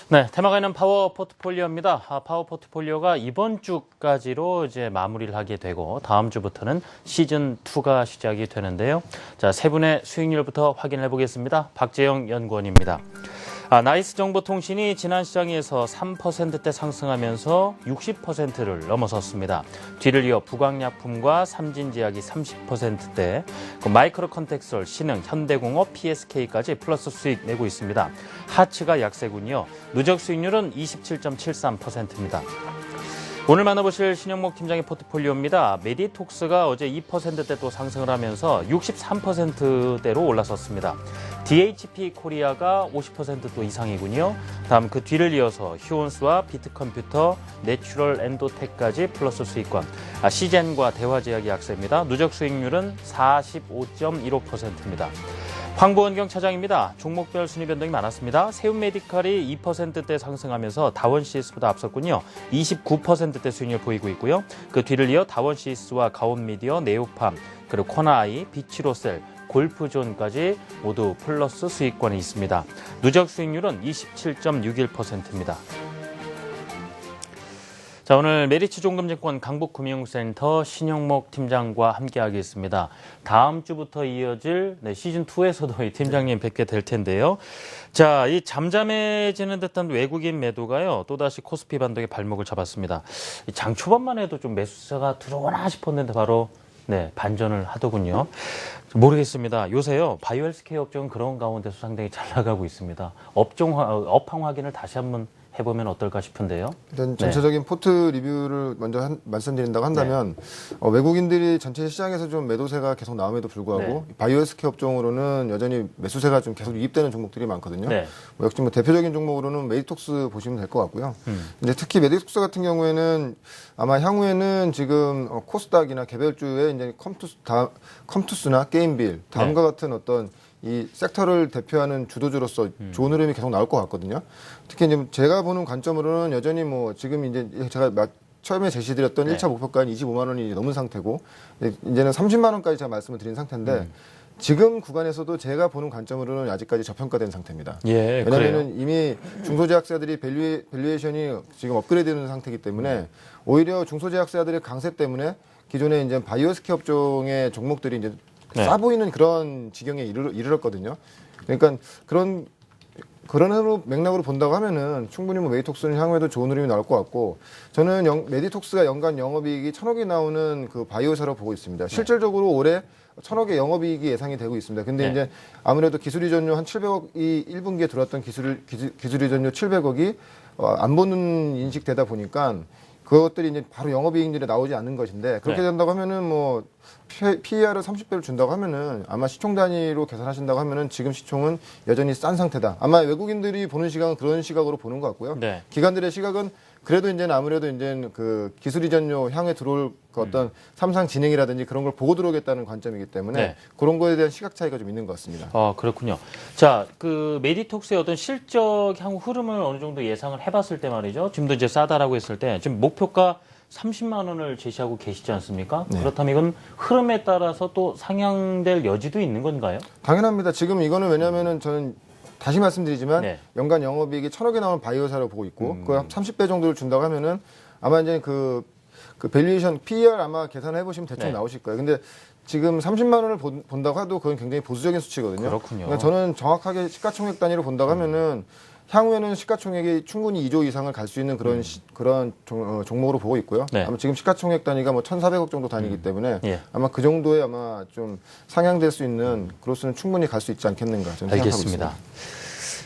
네, 테마가 있는 파워 포트폴리오입니다. 파워 포트폴리오가 이번 주까지로 이제 마무리를 하게 되고 다음 주부터는 시즌 2가 시작이 되는데요. 자, 세 분의 수익률부터 확인해 보겠습니다. 박재영 연구원입니다. 나이스정보통신이 지난 시장에서 3%대 상승하면서 60%를 넘어섰습니다. 뒤를 이어 부광약품과 삼진제약이 30%대, 마이크로컨텍스얼, 신흥, 현대공업, PSK까지 플러스 수익 내고 있습니다. 하츠가 약세군요. 누적 수익률은 27.73%입니다. 오늘 만나보실 신영목 팀장의 포트폴리오입니다. 메디톡스가 어제 2%대 또 상승을 하면서 63%대로 올라섰습니다. DHP 코리아가 50% 또 이상이군요. 다음 그 뒤를 이어서 휴온스와 비트컴퓨터, 내추럴 엔도텍까지 플러스 수익권. 시젠과 대화제약이 약세입니다. 누적 수익률은 45.15%입니다. 황보원경 차장입니다. 종목별 순위 변동이 많았습니다. 세운메디칼이 2%대 상승하면서 다원CS보다 앞섰군요. 29%대 수익률 보이고 있고요. 그 뒤를 이어 다원CS와 가온미디어, 네오팜, 그리고 코나아이, 비치로셀, 골프존까지 모두 플러스 수익권이 있습니다. 누적 수익률은 27.61%입니다. 자, 오늘 메리츠 종금증권 강북금융센터 신영목 팀장과 함께하겠습니다. 다음 주부터 이어질 시즌2에서도 이 팀장님 뵙게 될 텐데요. 자, 이 잠잠해지는 듯한 외국인 매도가요, 또다시 코스피 반등의 발목을 잡았습니다. 장 초반만 해도 좀 매수세가 들어오나 싶었는데 바로 반전을 하더군요. 모르겠습니다. 요새요, 바이오 헬스케어 업종은 그런 가운데서 상당히 잘 나가고 있습니다. 업황 확인을 다시 한번 해보면 어떨까 싶은데요. 일단 전체적인 포트 리뷰를 먼저 말씀드린다고 한다면 외국인들이 전체 시장에서 좀 매도세가 계속 나옴에도 불구하고 바이오 헬스케어 업종으로는 여전히 매수세가 좀 계속 유입되는 종목들이 많거든요. 역시 대표적인 종목으로는 메디톡스 보시면 될 것 같고요. 이제 특히 메디톡스 같은 경우에는 아마 향후에는 지금 코스닥이나 개별주에 이제 컴투스나 게임빌 다음과 같은 어떤 이 섹터를 대표하는 주도주로서 좋은 흐름이 계속 나올 것 같거든요. 특히 이제 제가 보는 관점으로는 여전히 지금 이제 제가 처음에 제시드렸던 1차 목표가는 25만 원이 넘은 상태고 이제는 30만 원까지 제가 말씀을 드린 상태인데 지금 구간에서도 제가 보는 관점으로는 아직까지 저평가된 상태입니다. 왜냐하면 이미 중소제약사들이 밸류에이션이 지금 업그레이드되는 상태이기 때문에 오히려 중소제약사들의 강세 때문에 기존에 이제 바이오스케어 업종의 종목들이 이제 싸 보이는 그런 지경에 이르렀거든요. 그러니까 그런 맥락으로 본다고 하면은 충분히 메디톡스는 향후에도 좋은 흐름이 나올 것 같고, 저는 메디톡스가 연간 영업이익이 1,000억이 나오는 그 바이오사로 보고 있습니다. 실질적으로 올해 1,000억의 영업이익이 예상이 되고 있습니다. 근데 이제 아무래도 기술이전료 한 700억이 1분기에 들어왔던 기술이전료 700억이 안 보는 인식되다 보니까 그것들이 이제 바로 영업이익률에 나오지 않는 것인데, 그렇게 된다고 하면은 PER을 30배를 준다고 하면은 아마 시총 단위로 계산하신다고 하면은 지금 시총은 여전히 싼 상태다. 아마 외국인들이 보는 시각은 그런 시각으로 보는 것 같고요. 기관들의 시각은 그래도 이제는 아무래도 이제는 그 기술 이전료 향해 들어올 그 어떤 삼상 진행이라든지 그런 걸 보고 들어오겠다는 관점이기 때문에 그런 거에 대한 시각 차이가 좀 있는 것 같습니다. 그렇군요. 자, 그 메디톡스의 어떤 실적 향후 흐름을 어느 정도 예상을 해봤을 때 말이죠. 지금도 이제 싸다라고 했을 때 지금 목표가 30만 원을 제시하고 계시지 않습니까? 그렇다면 이건 흐름에 따라서 또 상향될 여지도 있는 건가요? 당연합니다. 지금 이거는 왜냐하면은 저는 다시 말씀드리지만 연간 영업이익이 1,000억이 나오는 바이오사로 보고 있고 그 30배 정도를 준다고 하면은 아마 이제 그 밸류에이션 PER 아마 계산해 보시면 대충 나오실 거예요. 근데 지금 30만 원을 본다고 해도 그건 굉장히 보수적인 수치거든요. 그렇군요. 그러니까 저는 정확하게 시가총액 단위로 본다고 하면은 향후에는 시가총액이 충분히 2조 이상을 갈 수 있는 그런 종목으로 보고 있고요. 아마 지금 시가총액 단위가 1,400억 정도 단위이기 때문에 아마 그 정도에 아마 좀 상향될 수 있는 그로서는 충분히 갈 수 있지 않겠는가 저는 생각하고 있습니다.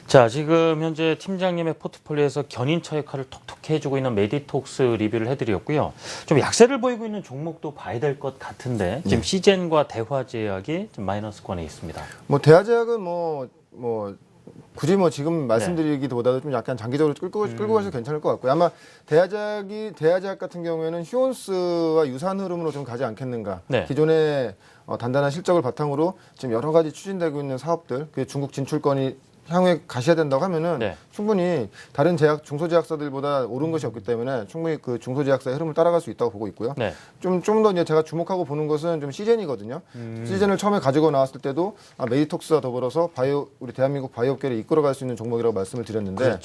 자, 지금 현재 팀장님의 포트폴리오에서 견인처 역할을 톡톡히 해주고 있는 메디톡스 리뷰를 해드렸고요. 좀 약세를 보이고 있는 종목도 봐야 될 것 같은데 지금 시젠과 대화제약이 좀 마이너스권에 있습니다. 대화제약은 굳이 지금 말씀드리기보다도 좀 약간 장기적으로 끌고 가셔도 괜찮을 것 같고요. 아마 대화제약 같은 경우에는 휴온스와 유사한 흐름으로 좀 가지 않겠는가. 기존의 단단한 실적을 바탕으로 지금 여러 가지 추진되고 있는 사업들, 그 중국 진출권이 향후에 가셔야 된다고 하면은 충분히 다른 중소제약사들보다 옳은 것이 없기 때문에 충분히 그 중소제약사의 흐름을 따라갈 수 있다고 보고 있고요. 좀 더 이제 제가 주목하고 보는 것은 좀 시젠이거든요. 시젠을 처음에 가지고 나왔을 때도 메디톡스와 더불어서 우리 대한민국 바이오업계를 이끌어갈 수 있는 종목이라고 말씀을 드렸는데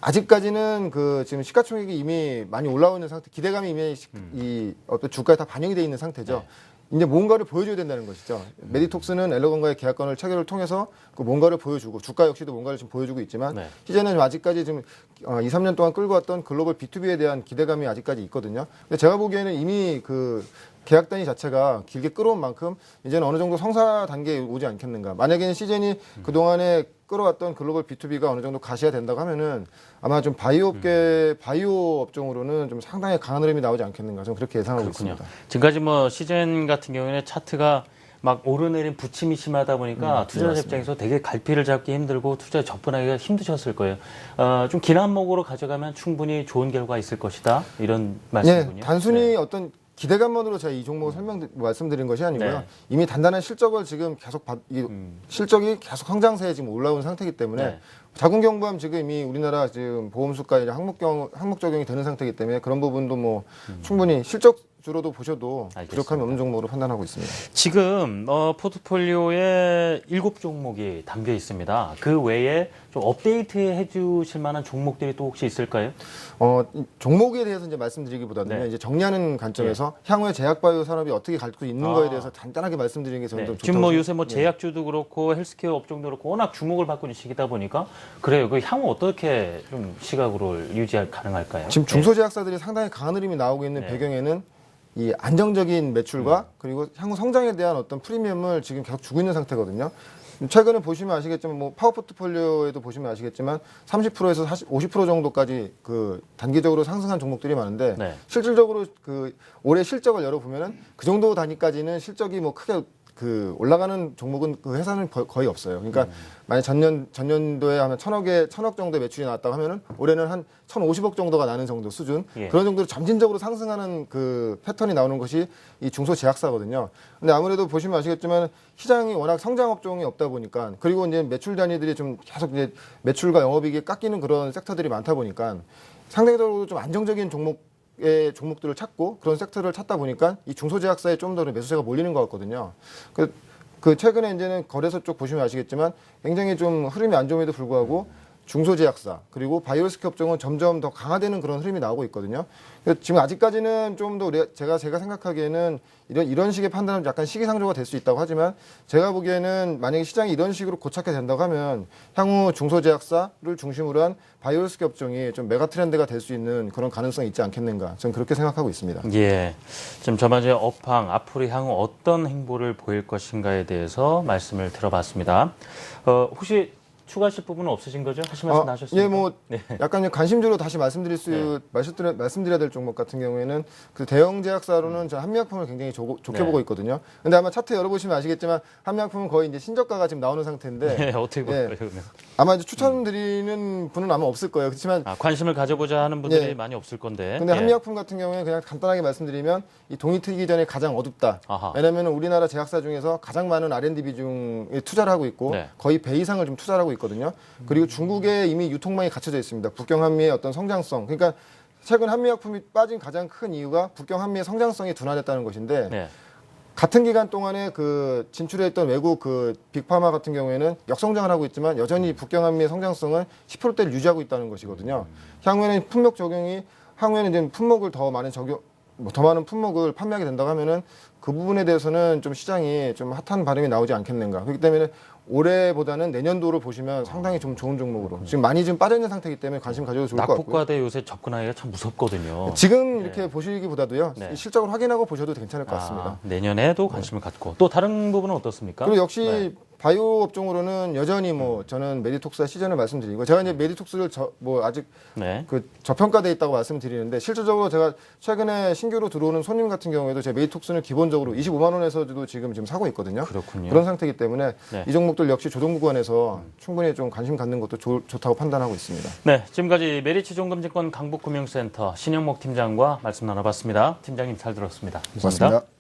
아직까지는 그 지금 시가총액이 이미 많이 올라오고 있는 상태, 기대감이 이미 이 어떤 주가에 다 반영이 돼 있는 상태죠. 이제 뭔가를 보여줘야 된다는 것이죠. 메디톡스는 엘러건과의 계약권을 체결을 통해서 그 뭔가를 보여주고 주가 역시도 뭔가를 지금 보여주고 있지만 시제는 좀 아직까지 지금 2, 3년 동안 끌고 왔던 글로벌 B2B에 대한 기대감이 아직까지 있거든요. 근데 제가 보기에는 이미 그 계약 단위 자체가 길게 끌어온 만큼 이제는 어느 정도 성사 단계에 오지 않겠는가. 만약에 시즌이 그동안에 끌어왔던 글로벌 B2B가 어느 정도 가시화 된다고 하면은 아마 좀 바이오 업종으로는 좀 상당히 강한 흐름이 나오지 않겠는가. 저는 그렇게 예상하고 있습니다. 지금까지 뭐 시즌 같은 경우에는 차트가 막 오르내린 부침이 심하다 보니까 투자자 입장에서 되게 갈피를 잡기 힘들고 투자에 접근하기가 힘드셨을 거예요. 좀 긴 안목으로 가져가면 충분히 좋은 결과 있을 것이다. 이런 말씀이군요. 단순히 어떤 기대감만으로 제가 이 종목을 말씀드린 것이 아니고요. 이미 단단한 실적을 지금 계속 실적이 계속 성장세에 지금 올라온 상태이기 때문에 자금 경부함 지금 이미 우리나라 지금 보험수가 이제 항목 적용이 되는 상태이기 때문에 그런 부분도 뭐 충분히 실적주로도 보셔도 부족함이 없는 종목으로 판단하고 있습니다. 지금 포트폴리오에 7종목이 담겨 있습니다. 그 외에 좀 업데이트해 주실 만한 종목들이 또 혹시 있을까요? 종목에 대해서 이제 말씀드리기보다는 이제 정리하는 관점에서 향후에 제약바이오 산업이 어떻게 갈 수 있는 거에 대해서 간단하게 말씀드리는 게 저는 좀 좋다고 지금 뭐 요새 뭐 제약주도 그렇고 헬스케어 업종도 그렇고 워낙 주목을 받고 있는 시기다 보니까 그래요. 그 향후 어떻게 좀 시각으로 유지 가능할까요? 지금 중소제약사들이 상당히 강한 흐름이 나오고 있는 배경에는 이 안정적인 매출과 그리고 향후 성장에 대한 어떤 프리미엄을 지금 계속 주고 있는 상태거든요. 최근에 보시면 아시겠지만 뭐 파워 포트폴리오에도 보시면 아시겠지만 30%에서 50% 정도까지 그 단기적으로 상승한 종목들이 많은데 실질적으로 그 올해 실적을 열어보면은 그 정도 단위까지는 실적이 뭐 크게 그 올라가는 종목은 그 회사는 거의 없어요. 그러니까 만약 전년도에 하면 1,000억 정도 매출이 나왔다고 하면은 올해는 한 1,050억 정도가 나는 정도 수준. 그런 정도로 점진적으로 상승하는 그 패턴이 나오는 것이 이 중소제약사거든요. 근데 아무래도 보시면 아시겠지만 시장이 워낙 성장 업종이 없다 보니까 그리고 이제 매출 단위들이 좀 계속 이제 매출과 영업이익이 깎이는 그런 섹터들이 많다 보니까 상대적으로 좀 안정적인 종목들을 찾고 그런 섹터를 찾다 보니까 이 중소제약사에 좀 더 매수세가 몰리는 것 같거든요. 그 최근에 이제는 거래소 쪽 보시면 아시겠지만 굉장히 좀 흐름이 안 좋음에도 불구하고 중소제약사 그리고 바이오스케 업종은 점점 더 강화되는 그런 흐름이 나오고 있거든요. 그래서 지금 아직까지는 좀 더 제가 생각하기에는 이런 식의 판단은 약간 시기상조가 될 수 있다고 하지만 제가 보기에는 만약에 시장이 이런 식으로 고착화 된다고 하면 향후 중소제약사를 중심으로 한 바이오스케 업종이 좀 메가 트렌드가 될 수 있는 그런 가능성이 있지 않겠는가 저는 그렇게 생각하고 있습니다. 예, 지금 저번에 업황 앞으로 향후 어떤 행보를 보일 것인가에 대해서 말씀을 들어봤습니다. 혹시 추가하실 부분은 없으신 거죠? 하실 말씀 하셨습니까? 예, 뭐 약간 관심주로 다시 말씀드려야 될 종목 같은 경우에는 그 대형 제약사로는 저 한미약품을 굉장히 좋게 보고 있거든요. 근데 아마 차트 열어보시면 아시겠지만 한미약품은 거의 이제 신저가가 지금 나오는 상태인데 어떻게 보세요? 아마 이제 추천드리는 분은 아마 없을 거예요. 그렇지만 관심을 가져보자 하는 분들이 많이 없을 건데. 근데 한미약품 같은 경우에 그냥 간단하게 말씀드리면 이 동이 트기 전에 가장 어둡다. 왜냐하면 우리나라 제약사 중에서 가장 많은 R&D 비중에 투자를 하고 있고 거의 배 이상을 좀 투자를 하고 있거든요. 그리고 중국에 이미 유통망이 갖춰져 있습니다. 북경 한미의 어떤 성장성. 그러니까 최근 한미약품이 빠진 가장 큰 이유가 북경 한미의 성장성이 둔화됐다는 것인데 같은 기간 동안에 그 진출했던 외국 그 빅파마 같은 경우에는 역성장을 하고 있지만 여전히 북경 한미의 성장성은 10%대를 유지하고 있다는 것이거든요. 향후에는 품목 적용이 향후에는 이제 품목을 더 많은 품목을 판매하게 된다고 하면은 그 부분에 대해서는 좀 시장이 좀 핫한 반응이 나오지 않겠는가. 그렇기 때문에 올해보다는 내년도를 보시면 상당히 좀 좋은 종목으로 지금 많이 좀 빠져있는 상태이기 때문에 관심 가져도 좋을 것 같고요. 낙폭과대 요새 접근하기가 참 무섭거든요. 지금 이렇게 보시기보다도요. 실적을 확인하고 보셔도 괜찮을 것 같습니다. 내년에도 관심을 갖고 또 다른 부분은 어떻습니까? 그리고 역시 바이오 업종으로는 여전히 뭐 저는 메디톡스와 시전을 말씀드리고 제가 이제 메디톡스를 아직 그 저평가돼 있다고 말씀드리는데 실질적으로 제가 최근에 신규로 들어오는 손님 같은 경우에도 제 메디톡스는 기본적으로 25만 원에서도 지금 사고 있거든요. 그렇군요. 그런 상태이기 때문에 이 종목들 역시 조정 구간에서 충분히 좀 관심 갖는 것도 좋다고 판단하고 있습니다. 네, 지금까지 메리츠 종금증권 강북금융센터 신영목 팀장과 말씀 나눠봤습니다. 팀장님 잘 들었습니다. 감사합니다. 고맙습니다.